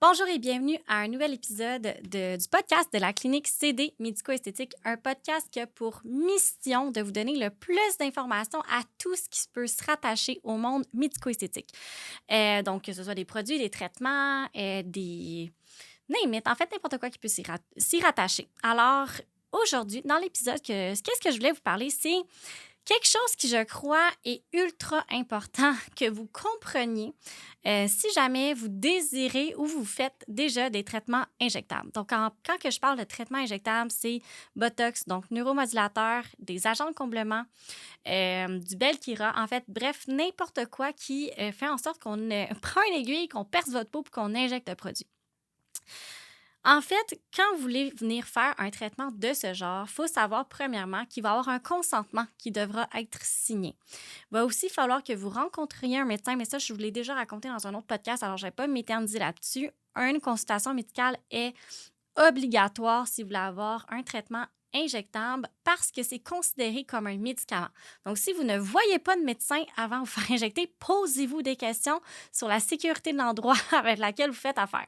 Bonjour et bienvenue à un nouvel épisode du podcast de la clinique CD Médico-Esthétique, un podcast qui a pour mission de vous donner le plus d'informations à tout ce qui peut se rattacher au monde médico-esthétique. Donc, que ce soit des produits, des traitements, des... name it, en fait, n'importe quoi qui peut s'y rattacher. Alors, aujourd'hui, dans l'épisode, qu'est-ce que je voulais vous parler, c'est quelque chose qui, je crois, est ultra important que vous compreniez si jamais vous désirez ou vous faites déjà des traitements injectables. Donc, quand que je parle de traitement injectable, c'est Botox, donc neuromodulateur, des agents de comblement, du Belkira, en fait, bref, n'importe quoi qui fait en sorte qu'on prend une aiguille, qu'on perce votre peau et qu'on injecte le produit. En fait, quand vous voulez venir faire un traitement de ce genre, il faut savoir premièrement qu'il va y avoir un consentement qui devra être signé. Il va aussi falloir que vous rencontriez un médecin, mais ça, je vous l'ai déjà raconté dans un autre podcast, alors je ne vais pas m'éterniser là-dessus. Une consultation médicale est obligatoire si vous voulez avoir un traitement injectable parce que c'est considéré comme un médicament. Donc, si vous ne voyez pas de médecin avant de vous faire injecter, posez-vous des questions sur la sécurité de l'endroit avec lequel vous faites affaire.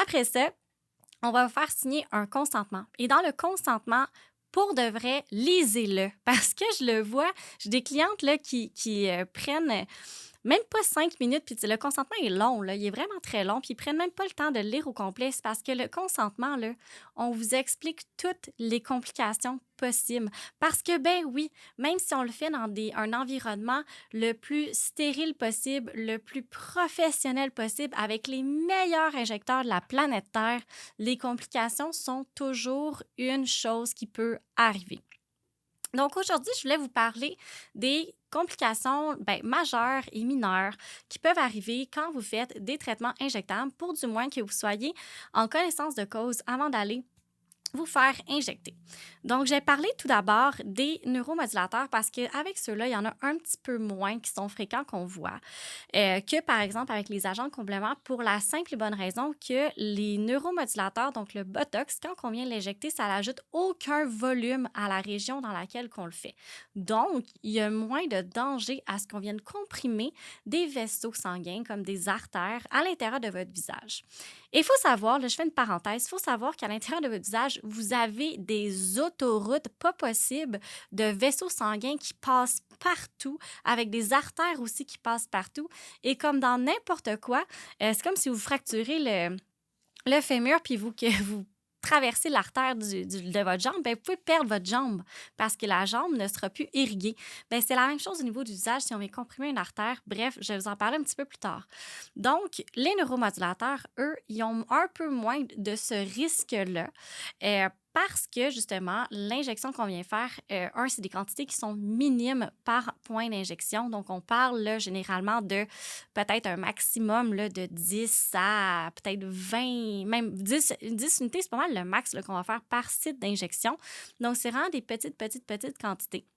Après ça, on va vous faire signer un consentement. Et dans le consentement, pour de vrai, lisez-le. Parce que je le vois, j'ai des clientes là, qui prennent même pas 5 minutes, puis le consentement est long, là, il est vraiment très long, puis ils prennent même pas le temps de le lire au complet. C'est parce que le consentement, là, on vous explique toutes les complications possibles. Parce que, ben oui, même si on le fait dans un environnement le plus stérile possible, le plus professionnel possible, avec les meilleurs injecteurs de la planète Terre, les complications sont toujours une chose qui peut arriver. Donc aujourd'hui, je voulais vous parler des complications majeures et mineures qui peuvent arriver quand vous faites des traitements injectables pour du moins que vous soyez en connaissance de cause avant d'aller vous faire injecter. Donc, j'ai parlé tout d'abord des neuromodulateurs parce qu'avec ceux-là, il y en a un petit peu moins qui sont fréquents qu'on voit que, par exemple, avec les agents de complément pour la simple et bonne raison que les neuromodulateurs, donc le Botox, quand on vient l'injecter, ça n'ajoute aucun volume à la région dans laquelle on le fait. Donc, il y a moins de danger à ce qu'on vienne comprimer des vaisseaux sanguins comme des artères à l'intérieur de votre visage. Et il faut savoir, là, je fais une parenthèse, il faut savoir qu'à l'intérieur de votre visage, vous avez des autoroutes pas possibles de vaisseaux sanguins qui passent partout, avec des artères aussi qui passent partout. Et comme dans n'importe quoi, c'est comme si vous fracturez le fémur puis que vous traversez l'artère de votre jambe, bien, vous pouvez perdre votre jambe parce que la jambe ne sera plus irriguée. Bien, c'est la même chose au niveau du visage si on vient comprimer une artère. Bref, je vais vous en parler un petit peu plus tard. Donc, les neuromodulateurs, eux, ils ont un peu moins de ce risque-là. Parce que, justement, l'injection qu'on vient faire, c'est des quantités qui sont minimes par point d'injection. Donc, on parle là, généralement de peut-être un maximum là, de 10 à peut-être 20, même 10 unités, c'est pas mal le max là, qu'on va faire par site d'injection. Donc, c'est vraiment des petites quantités.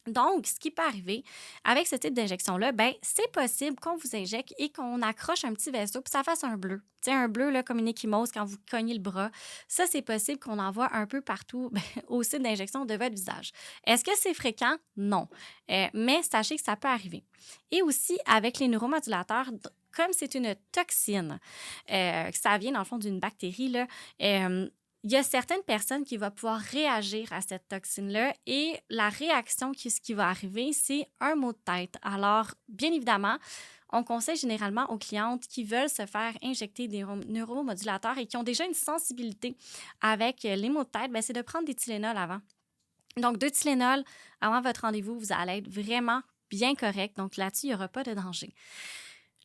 Donc, ce qui peut arriver avec ce type d'injection-là, ben, c'est possible qu'on vous injecte et qu'on accroche un petit vaisseau puis ça fasse un bleu. Tu sais, un bleu là, comme une échymose quand vous cognez le bras. Ça, c'est possible qu'on en voit un peu partout au site d'injection de votre visage. Est-ce que c'est fréquent? Non. Mais sachez que ça peut arriver. Et aussi, avec les neuromodulateurs, comme c'est une toxine, ça vient dans le fond d'une bactérie, là, il y a certaines personnes qui vont pouvoir réagir à cette toxine-là et la réaction, ce qui va arriver, c'est un maux de tête. Alors, bien évidemment, on conseille généralement aux clientes qui veulent se faire injecter des neuromodulateurs et qui ont déjà une sensibilité avec les maux de tête, bien, c'est de prendre des Tylenol avant. Donc, 2 Tylenol avant votre rendez-vous, vous allez être vraiment bien correct. Donc, là-dessus, il n'y aura pas de danger.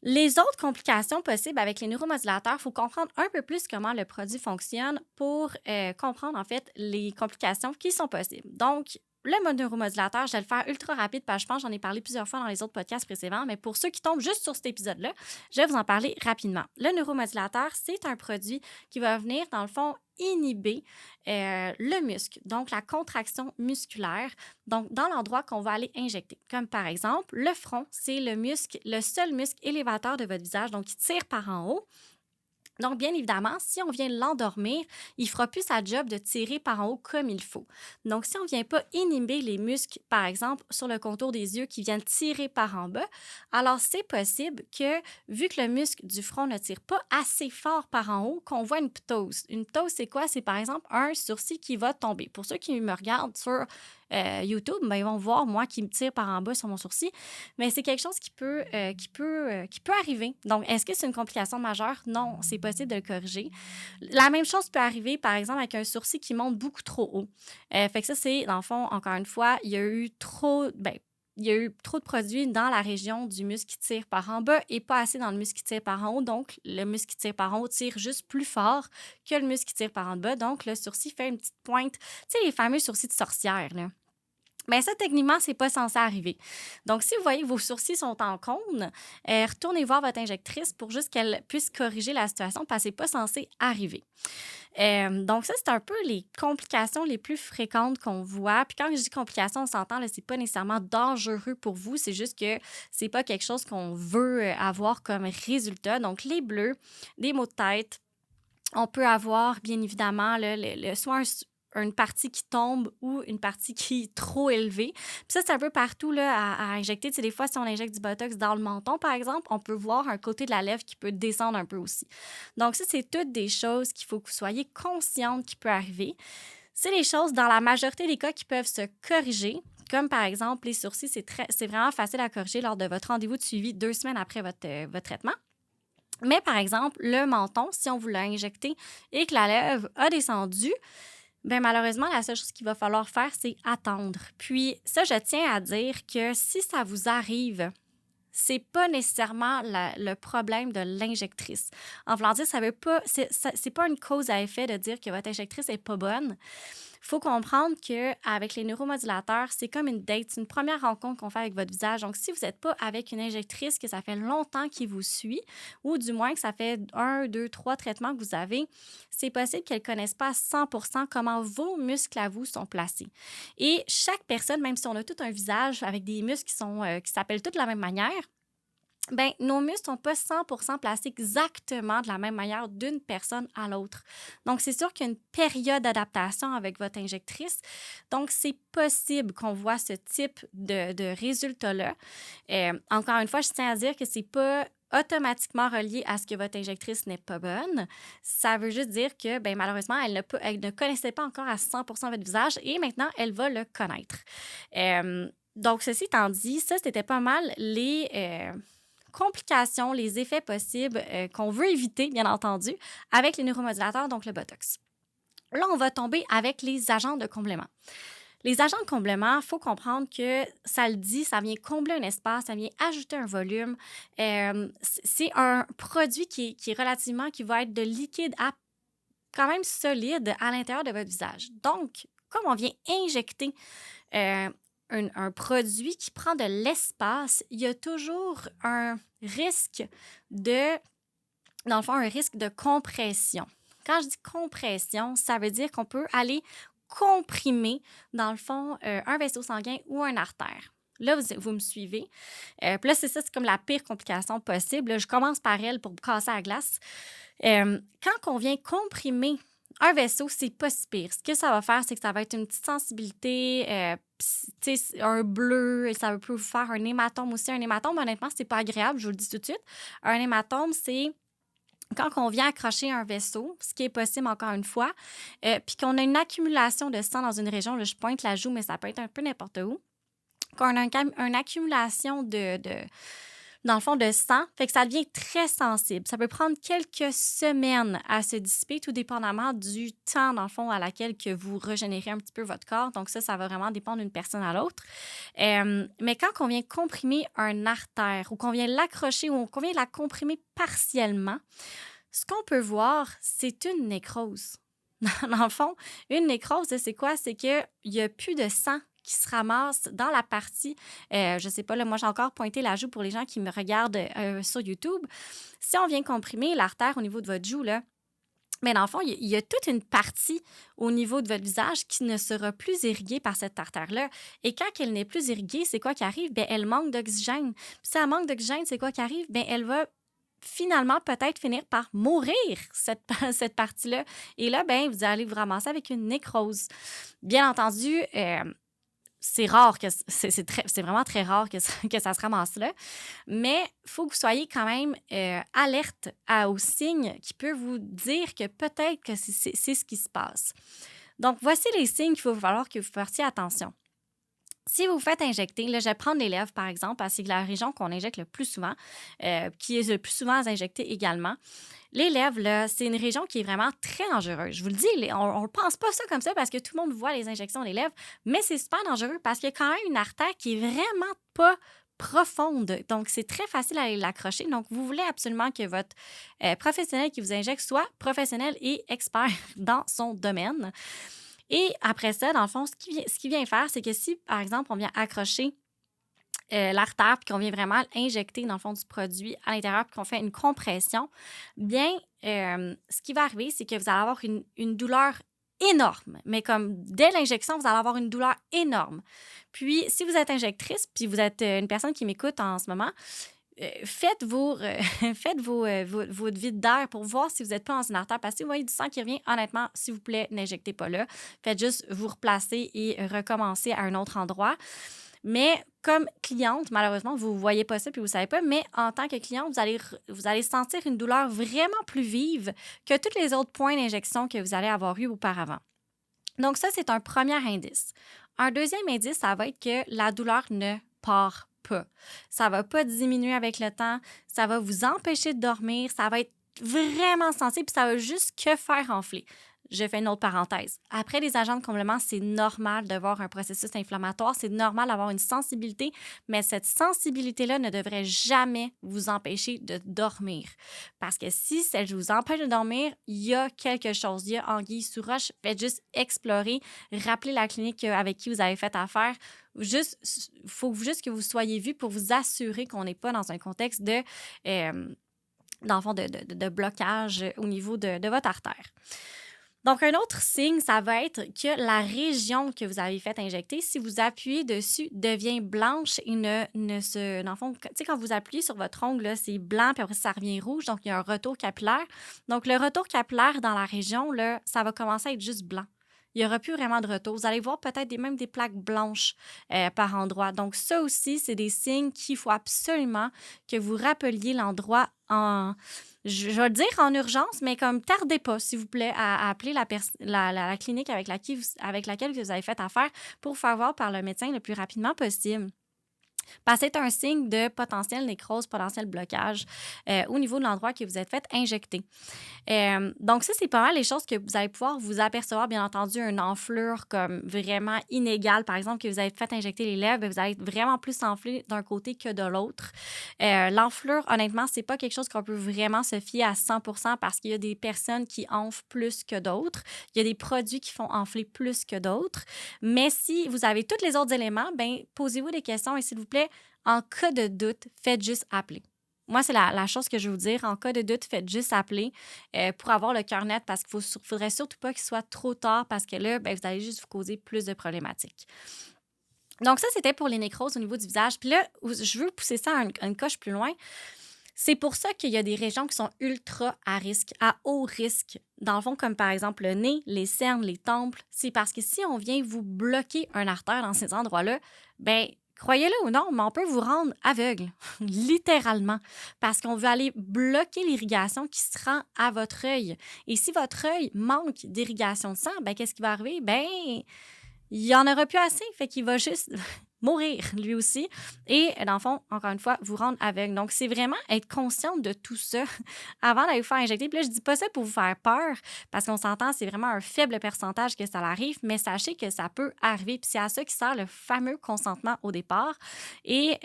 Les autres complications possibles avec les neuromodulateurs, il faut comprendre un peu plus comment le produit fonctionne pour comprendre en fait les complications qui sont possibles. Donc, le neuromodulateur, je vais le faire ultra rapide parce que je pense que j'en ai parlé plusieurs fois dans les autres podcasts précédents, mais pour ceux qui tombent juste sur cet épisode-là, je vais vous en parler rapidement. Le neuromodulateur, c'est un produit qui va venir, dans le fond, inhiber le muscle, donc la contraction musculaire, donc dans l'endroit qu'on va aller injecter. Comme par exemple, le front, c'est le seul muscle élévateur de votre visage, donc qui tire par en haut. Donc, bien évidemment, si on vient l'endormir, il ne fera plus sa job de tirer par en haut comme il faut. Donc, si on ne vient pas inhiber les muscles, par exemple, sur le contour des yeux qui viennent tirer par en bas, alors c'est possible que, vu que le muscle du front ne tire pas assez fort par en haut, qu'on voit une ptose. Une ptose, c'est quoi? C'est par exemple un sourcil qui va tomber. Pour ceux qui me regardent sur YouTube, ben, ils vont voir moi qui me tire par en bas sur mon sourcil. Mais c'est quelque chose qui peut arriver. Donc, est-ce que c'est une complication majeure? Non, c'est possible de le corriger. La même chose peut arriver, par exemple, avec un sourcil qui monte beaucoup trop haut. Fait que ça, c'est, dans le fond, encore une fois, il y a eu trop de produits dans la région du muscle qui tire par en bas et pas assez dans le muscle qui tire par en haut. Donc, le muscle qui tire par en haut tire juste plus fort que le muscle qui tire par en bas. Donc, le sourcil fait une petite pointe. Tu sais, les fameux sourcils de sorcière, là. Bien, ça, techniquement, c'est pas censé arriver. Donc, si vous voyez que vos sourcils sont en cône, retournez voir votre injectrice pour juste qu'elle puisse corriger la situation parce que c'est pas censé arriver. Donc, ça, c'est un peu les complications les plus fréquentes qu'on voit. Puis quand je dis complications, on s'entend, là, c'est pas nécessairement dangereux pour vous. C'est juste que c'est pas quelque chose qu'on veut avoir comme résultat. Donc, les bleus, des maux de tête, on peut avoir, bien évidemment, là, soit une partie qui tombe ou une partie qui est trop élevée. Puis ça, c'est un peu partout là, à injecter. Tu sais, des fois, si on injecte du Botox dans le menton, par exemple, on peut voir un côté de la lèvre qui peut descendre un peu aussi. Donc ça, c'est toutes des choses qu'il faut que vous soyez consciente qui peut arriver. C'est les choses, dans la majorité des cas, qui peuvent se corriger. Comme par exemple, les sourcils, c'est vraiment facile à corriger lors de votre rendez-vous de suivi 2 semaines après votre traitement. Mais par exemple, le menton, si on vous l'a injecté et que la lèvre a descendu, bien, malheureusement, la seule chose qu'il va falloir faire, c'est attendre. Puis ça, je tiens à dire que si ça vous arrive, c'est pas nécessairement le problème de l'injectrice. En voulant dire, c'est pas une cause à effet de dire que votre injectrice est pas bonne. Il faut comprendre qu'avec les neuromodulateurs, c'est comme une date, c'est une première rencontre qu'on fait avec votre visage. Donc, si vous n'êtes pas avec une injectrice que ça fait longtemps qu'il vous suit, ou du moins que ça fait 1, 2, 3 traitements que vous avez, c'est possible qu'elle ne connaisse pas à 100% comment vos muscles à vous sont placés. Et chaque personne, même si on a tout un visage avec des muscles qui s'appellent tous de la même manière, ben, nos muscles ne sont pas 100% placés exactement de la même manière d'une personne à l'autre. Donc, c'est sûr qu'il y a une période d'adaptation avec votre injectrice. Donc, c'est possible qu'on voit ce type de résultat-là. Encore une fois, je tiens à dire que ce n'est pas automatiquement relié à ce que votre injectrice n'est pas bonne. Ça veut juste dire que, ben, malheureusement, elle ne connaissait pas encore à 100% votre visage et maintenant, elle va le connaître. Donc, ceci étant dit, ça, c'était pas mal les complications, les effets possibles qu'on veut éviter, bien entendu, avec les neuromodulateurs, donc le Botox. Là, on va tomber avec les agents de comblement. Les agents de comblement, il faut comprendre que ça le dit, ça vient combler un espace, ça vient ajouter un volume. C'est un produit qui va être de liquide à quand même solide à l'intérieur de votre visage. Donc, comme on vient injecter un produit qui prend de l'espace, il y a toujours un risque un risque de compression. Quand je dis compression, ça veut dire qu'on peut aller comprimer, dans le fond, un vaisseau sanguin ou une artère. Là, vous me suivez. Puis là, c'est comme la pire complication possible. Là, je commence par elle pour casser la glace. Quand on vient comprimer un vaisseau, c'est pas si pire. Ce que ça va faire, c'est que ça va être une petite sensibilité, un bleu, ça peut vous faire un hématome aussi. Un hématome, honnêtement, c'est pas agréable, je vous le dis tout de suite. Un hématome, c'est quand on vient accrocher un vaisseau, ce qui est possible encore une fois, puis qu'on a une accumulation de sang dans une région, là, je pointe la joue, mais ça peut être un peu n'importe où, qu'on a une accumulation dans le fond, de sang, fait que ça devient très sensible. Ça peut prendre quelques semaines à se dissiper, tout dépendamment du temps, dans le fond, à laquelle que vous régénérez un petit peu votre corps. Donc ça va vraiment dépendre d'une personne à l'autre. Mais quand on vient comprimer un artère ou qu'on vient l'accrocher ou qu'on vient la comprimer partiellement, ce qu'on peut voir, c'est une nécrose. Dans le fond, une nécrose, c'est quoi? C'est qu'il n'y a plus de sang qui se ramasse dans la partie, je sais pas, là, moi, j'ai encore pointé la joue pour les gens qui me regardent sur YouTube. Si on vient comprimer l'artère au niveau de votre joue, là, mais dans le fond, il y a toute une partie au niveau de votre visage qui ne sera plus irriguée par cette artère-là. Et quand elle n'est plus irriguée, c'est quoi qui arrive? Bien, elle manque d'oxygène. Puis si elle manque d'oxygène, c'est quoi qui arrive? Bien, elle va finalement peut-être finir par mourir, cette partie-là. Et là, ben, vous allez vous ramasser avec une nécrose. Bien entendu, c'est rare que c'est vraiment très rare que que ça se ramasse là, mais il faut que vous soyez quand même alerte aux signes qui peuvent vous dire que peut-être que c'est ce qui se passe. Donc, voici les signes qu'il va falloir que vous fassiez attention. Si vous vous faites injecter, là, je vais prendre les lèvres, par exemple, parce que c'est la région qu'on injecte le plus souvent, qui est le plus souvent injectée également. Les lèvres, là, c'est une région qui est vraiment très dangereuse. Je vous le dis, on ne pense pas ça comme ça parce que tout le monde voit les injections des lèvres, mais c'est super dangereux parce qu'il y a quand même une artère qui est vraiment pas profonde. Donc, c'est très facile à aller l'accrocher. Donc, vous voulez absolument que votre professionnel qui vous injecte soit professionnel et expert dans son domaine. Et après ça, dans le fond, ce qu'il vient faire, c'est que si, par exemple, on vient accrocher l'artère puis qu'on vient vraiment injecter, dans le fond, du produit à l'intérieur puis qu'on fait une compression, bien, ce qui va arriver, c'est que vous allez avoir une douleur énorme. Mais comme dès l'injection, vous allez avoir une douleur énorme. Puis, si vous êtes injectrice, puis vous êtes une personne qui m'écoute en ce moment, faites votre vide d'air pour voir si vous n'êtes pas dans une artère. Parce que si vous voyez du sang qui revient, honnêtement, s'il vous plaît, n'injectez pas là. Faites juste vous replacer et recommencer à un autre endroit. Mais comme cliente, malheureusement, vous ne voyez pas ça puis vous ne savez pas, mais en tant que cliente, vous allez sentir une douleur vraiment plus vive que tous les autres points d'injection que vous allez avoir eu auparavant. Donc ça, c'est un premier indice. Un deuxième indice, ça va être que la douleur ne part pas. Ça ne va pas diminuer avec le temps, ça va vous empêcher de dormir, ça va être vraiment sensible, puis ça va juste que faire enfler. Je fais une autre parenthèse. Après les agents de comblement, c'est normal de voir un processus inflammatoire, c'est normal d'avoir une sensibilité, mais cette sensibilité-là ne devrait jamais vous empêcher de dormir. Parce que si ça vous empêche de dormir, il y a quelque chose, il y a anguille sous roche. Faites juste explorer, rappelez la clinique avec qui vous avez fait affaire. Il faut juste que vous soyez vu pour vous assurer qu'on n'est pas dans un contexte dans le fond, de blocage au niveau de votre artère. Donc, un autre signe, ça va être que la région que vous avez fait injecter, si vous appuyez dessus, devient blanche et ne se... Dans le fond, tu sais, quand vous appuyez sur votre ongle, là, c'est blanc, puis après, ça revient rouge. Donc, il y a un retour capillaire. Donc, le retour capillaire dans la région, là, ça va commencer à être juste blanc. Il n'y aura plus vraiment de retour. Vous allez voir peut-être même des plaques blanches par endroit. Donc, ça aussi, c'est des signes qu'il faut absolument que vous rappeliez l'endroit je vais le dire en urgence, mais comme tardez pas, s'il vous plaît, à appeler la clinique avec laquelle vous avez fait affaire pour faire voir par le médecin le plus rapidement possible. Parce que c'est un signe de potentielle nécrose, potentiel blocage au niveau de l'endroit que vous êtes fait injecter. Donc, ça, c'est pas mal les choses que vous allez pouvoir vous apercevoir. Bien entendu, une enflure comme vraiment inégale. Par exemple, que vous avez fait injecter les lèvres, vous allez être vraiment plus enflé d'un côté que de l'autre. L'enflure, honnêtement, c'est pas quelque chose qu'on peut vraiment se fier à 100% parce qu'il y a des personnes qui enflent plus que d'autres. Il y a des produits qui font enfler plus que d'autres. Mais si vous avez tous les autres éléments, bien, posez-vous des questions et s'il vous plaît, en cas de doute, faites juste appeler. Moi, c'est la chose que je vais vous dire. En cas de doute, faites juste appeler pour avoir le cœur net parce qu'il ne faudrait surtout pas qu'il soit trop tard parce que là, bien, vous allez juste vous causer plus de problématiques. Donc, ça, c'était pour les nécroses au niveau du visage. Puis là, je veux pousser ça à une coche plus loin. C'est pour ça qu'il y a des régions qui sont ultra à risque, à haut risque. Dans le fond, comme par exemple le nez, les cernes, les tempes. C'est parce que si on vient vous bloquer un artère dans ces endroits-là, bien, croyez-le ou non, mais on peut vous rendre aveugle, littéralement, parce qu'on veut aller bloquer l'irrigation qui se rend à votre œil. Et si votre œil manque d'irrigation de sang, bien, qu'est-ce qui va arriver? Bien, il n'y en aura plus assez, fait qu'il va juste mourir, lui aussi. Et dans le fond, encore une fois, vous rendre aveugle. Donc, c'est vraiment être consciente de tout ça avant d'aller vous faire injecter. Puis là, je dis pas ça pour vous faire peur, parce qu'on s'entend, c'est vraiment un faible pourcentage que ça arrive, mais sachez que ça peut arriver. Puis c'est à ça qui sert le fameux consentement au départ. Et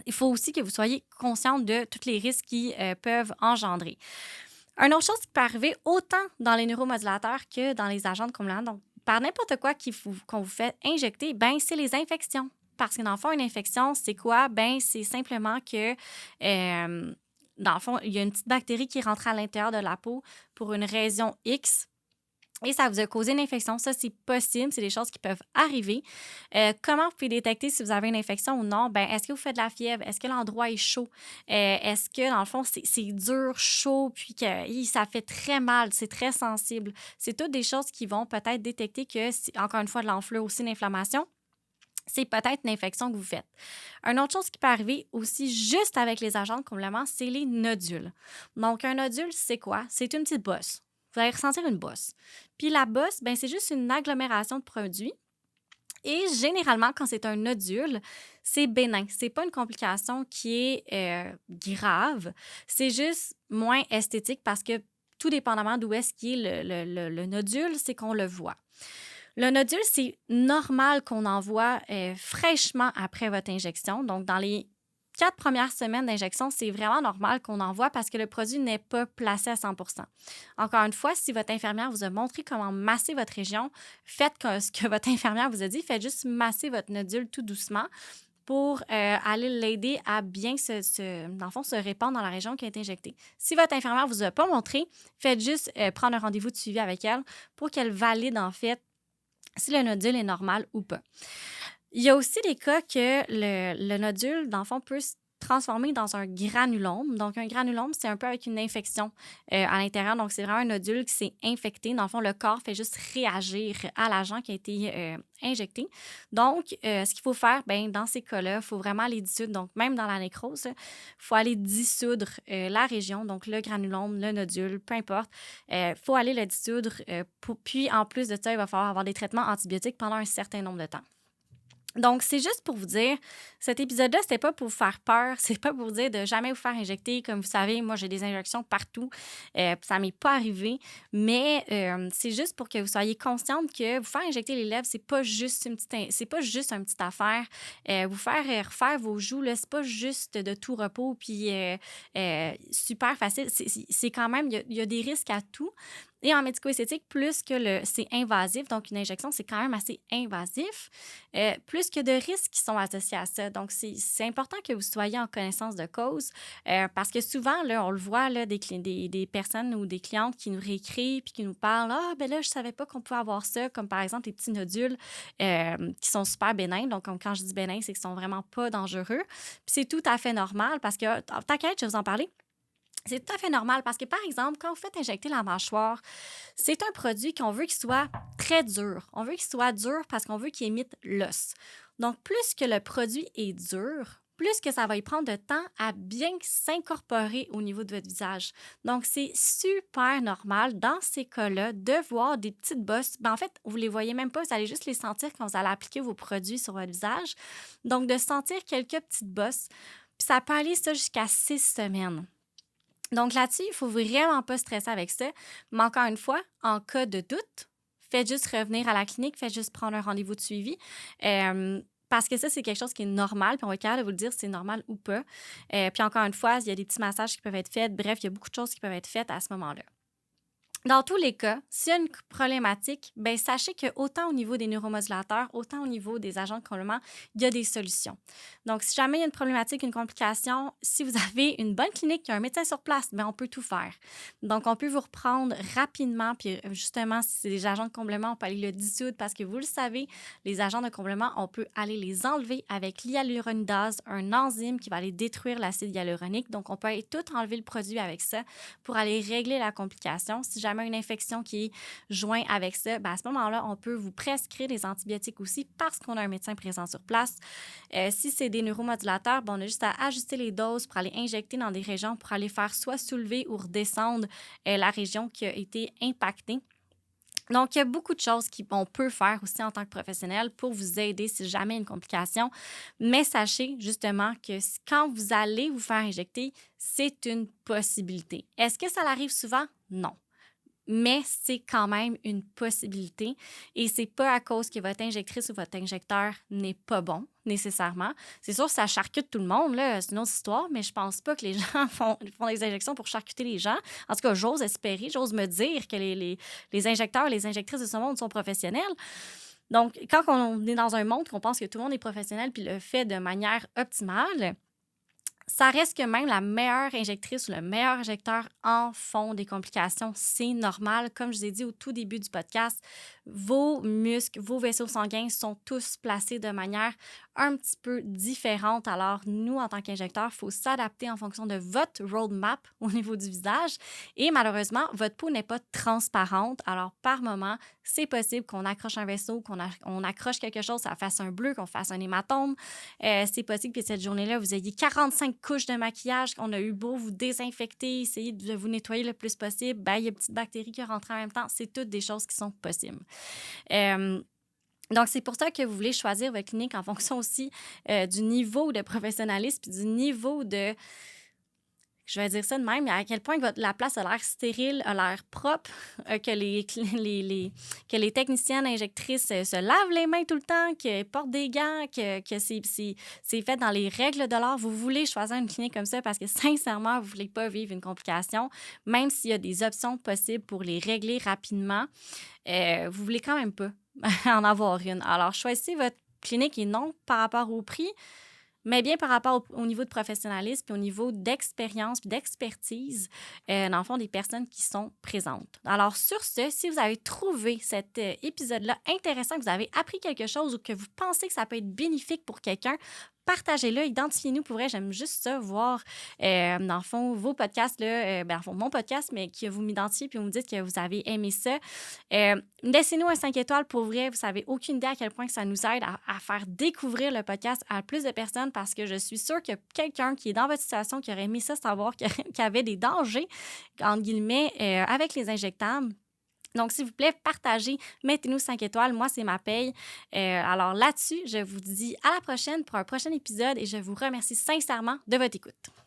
il faut aussi que vous soyez consciente de tous les risques qui peuvent engendrer. Une autre chose qui peut arriver autant dans les neuromodulateurs que dans les agents de comblement, donc par n'importe quoi qu'on vous fait injecter, ben c'est les infections. Parce que dans le fond, une infection, c'est quoi? Ben c'est simplement que, dans le fond, il y a une petite bactérie qui rentre à l'intérieur de la peau pour une raison X. et ça vous a causé une infection. Ça, c'est possible, c'est des choses qui peuvent arriver. Comment vous pouvez détecter si vous avez une infection ou non? Ben, est-ce que vous faites de la fièvre? Est-ce que l'endroit est chaud? Est-ce que, dans le fond, c'est dur, chaud, puis que ça fait très mal, c'est très sensible? C'est toutes des choses qui vont peut-être détecter que, encore une fois, de l'enflure aussi, l'inflammation, c'est peut-être une infection que vous faites. Une autre chose qui peut arriver aussi juste avec les agents de comblement, c'est les nodules. Donc, un nodule, c'est quoi? C'est une petite bosse. Vous allez ressentir une bosse. Puis la bosse, ben, c'est juste une agglomération de produits. Et généralement, quand c'est un nodule, c'est bénin. C'est pas une complication qui est grave. C'est juste moins esthétique parce que tout dépendamment d'où est-ce qu'il est le nodule, c'est qu'on le voit. Le nodule, c'est normal qu'on en voit fraîchement après votre injection. Donc, dans les 4 premières semaines d'injection, c'est vraiment normal qu'on en voit parce que le produit n'est pas placé à 100 %. Encore une fois, si votre infirmière vous a montré comment masser votre région, faites ce que votre infirmière vous a dit. Faites juste masser votre nodule tout doucement pour aller l'aider à bien dans le fond, se répandre dans la région qui a été injectée. Si votre infirmière ne vous a pas montré, faites juste prendre un rendez-vous de suivi avec elle pour qu'elle valide en fait si le nodule est normal ou pas. Il y a aussi des cas que le nodule, dans le fond, peut se transformer dans un granulome. Donc, un granulome, c'est un peu avec une infection à l'intérieur. Donc, c'est vraiment un nodule qui s'est infecté. Dans le fond, le corps fait juste réagir à l'agent qui a été injecté. Donc, ce qu'il faut faire, bien, dans ces cas-là, il faut vraiment aller dissoudre. Donc, même dans la nécrose, il faut aller dissoudre la région, donc le granulome, le nodule, peu importe. Il faut aller le dissoudre. Puis, en plus de ça, il va falloir avoir des traitements antibiotiques pendant un certain nombre de temps. Donc, c'est juste pour vous dire, cet épisode-là, c'était pas pour vous faire peur, c'est pas pour vous dire de jamais vous faire injecter. Comme vous savez, moi, j'ai des injections partout. Ça m'est pas arrivé, mais c'est juste pour que vous soyez consciente que vous faire injecter les lèvres, c'est pas juste une petite affaire. Vous faire refaire vos joues, là, c'est pas juste de tout repos puis super facile. C'est quand même, il y a des risques à tout. Et en médico-esthétique, plus que c'est invasif, donc une injection, c'est quand même assez invasif, plus que de risques qui sont associés à ça. Donc, c'est important que vous soyez en connaissance de cause parce que souvent, là, on le voit, là, des personnes ou des clientes qui nous réécrivent puis qui nous parlent « Ah, ben là, je savais pas qu'on pouvait avoir ça », comme par exemple les petits nodules qui sont super bénins. Donc, quand je dis bénins, c'est qu'ils sont vraiment pas dangereux. Puis c'est tout à fait normal parce que, t'inquiète, je vais vous en parler. C'est tout à fait normal parce que, par exemple, quand vous faites injecter la mâchoire, c'est un produit qu'on veut qu'il soit très dur. On veut qu'il soit dur parce qu'on veut qu'il imite l'os. Donc, plus que le produit est dur, plus que ça va y prendre de temps à bien s'incorporer au niveau de votre visage. Donc, c'est super normal dans ces cas-là de voir des petites bosses. En fait, vous ne les voyez même pas, vous allez juste les sentir quand vous allez appliquer vos produits sur votre visage. Donc, de sentir quelques petites bosses. Puis ça peut aller ça jusqu'à 6 semaines. Donc là-dessus, il ne faut vraiment pas stresser avec ça. Mais encore une fois, en cas de doute, faites juste revenir à la clinique, faites juste prendre un rendez-vous de suivi. Parce que ça, c'est quelque chose qui est normal, puis on va être capable de vous le dire si c'est normal ou pas. Puis encore une fois, il y a des petits massages qui peuvent être faits. Bref, il y a beaucoup de choses qui peuvent être faites à ce moment-là. Dans tous les cas, s'il y a une problématique, bien, sachez qu'autant au niveau des neuromodulateurs, autant au niveau des agents de comblement, il y a des solutions. Donc, si jamais il y a une problématique, une complication, si vous avez une bonne clinique, il y a un médecin sur place, bien, on peut tout faire. Donc, on peut vous reprendre rapidement, puis justement, si c'est des agents de comblement, on peut aller le dissoudre parce que vous le savez, les agents de comblement, on peut aller les enlever avec l'hyaluronidase, un enzyme qui va aller détruire l'acide hyaluronique. Donc, on peut aller tout enlever le produit avec ça pour aller régler la complication. Si jamais une infection qui est jointe avec ça, bien à ce moment-là, on peut vous prescrire des antibiotiques aussi parce qu'on a un médecin présent sur place. Si c'est des neuromodulateurs, bien, on a juste à ajuster les doses pour aller injecter dans des régions pour aller faire soit soulever ou redescendre la région qui a été impactée. Donc, il y a beaucoup de choses qu'on peut faire aussi en tant que professionnel pour vous aider si jamais une complication. Mais sachez justement que quand vous allez vous faire injecter, c'est une possibilité. Est-ce que ça arrive souvent? Non. Mais c'est quand même une possibilité et c'est pas à cause que votre injectrice ou votre injecteur n'est pas bon, nécessairement. C'est sûr que ça charcute tout le monde, là, c'est une autre histoire, mais je pense pas que les gens font des injections pour charcuter les gens. En tout cas, j'ose espérer, j'ose me dire que les injecteurs et les injectrices de ce monde sont professionnels. Donc, quand on est dans un monde qu'on pense que tout le monde est professionnel puis le fait de manière optimale, Ça reste que même la meilleure injectrice ou le meilleur injecteur en font des complications. C'est normal. Comme je vous ai dit au tout début du podcast, vos muscles, vos vaisseaux sanguins sont tous placés de manière un petit peu différente. Alors, nous, en tant qu'injecteurs, il faut s'adapter en fonction de votre roadmap au niveau du visage. Et malheureusement, votre peau n'est pas transparente. Alors, par moment, c'est possible qu'on accroche un vaisseau, qu'on accroche quelque chose, ça fasse un bleu, qu'on fasse un hématome. C'est possible que cette journée-là, vous ayez 45 couches de maquillage, qu'on a eu beau vous désinfecter, essayer de vous nettoyer le plus possible. Ben, il y a une petite bactérie qui rentre en même temps. C'est toutes des choses qui sont possibles. Donc, c'est pour ça que vous voulez choisir votre clinique en fonction aussi du niveau de professionnalisme puis du niveau de, je vais dire ça de même, à quel point la place a l'air stérile, a l'air propre, que les techniciennes injectrices se lavent les mains tout le temps, qu'elles portent des gants, que c'est fait dans les règles de l'art. Vous voulez choisir une clinique comme ça parce que, sincèrement, vous ne voulez pas vivre une complication, même s'il y a des options possibles pour les régler rapidement. Vous voulez quand même pas en avoir une. Alors, choisissez votre clinique et non par rapport au prix, mais bien par rapport au niveau de professionnalisme et au niveau d'expérience et d'expertise, dans le fond, des personnes qui sont présentes. Alors, sur ce, si vous avez trouvé cet épisode-là intéressant, que vous avez appris quelque chose ou que vous pensez que ça peut être bénéfique pour quelqu'un, partagez-le, identifiez-nous. Pour vrai, j'aime juste ça, voir, dans le fond, vos podcasts, là, dans le fond, mon podcast, mais que vous m'identifiez puis vous me dites que vous avez aimé ça. Laissez-nous un 5 étoiles. Pour vrai, vous savez aucune idée à quel point que ça nous aide à faire découvrir le podcast à plus de personnes parce que je suis sûre que quelqu'un qui est dans votre situation, qui aurait aimé ça, savoir qu'il y avait des dangers, entre guillemets, avec les injectables. Donc, s'il vous plaît, partagez, mettez-nous 5 étoiles. Moi, c'est ma paye. Alors là-dessus, je vous dis à la prochaine pour un prochain épisode et je vous remercie sincèrement de votre écoute.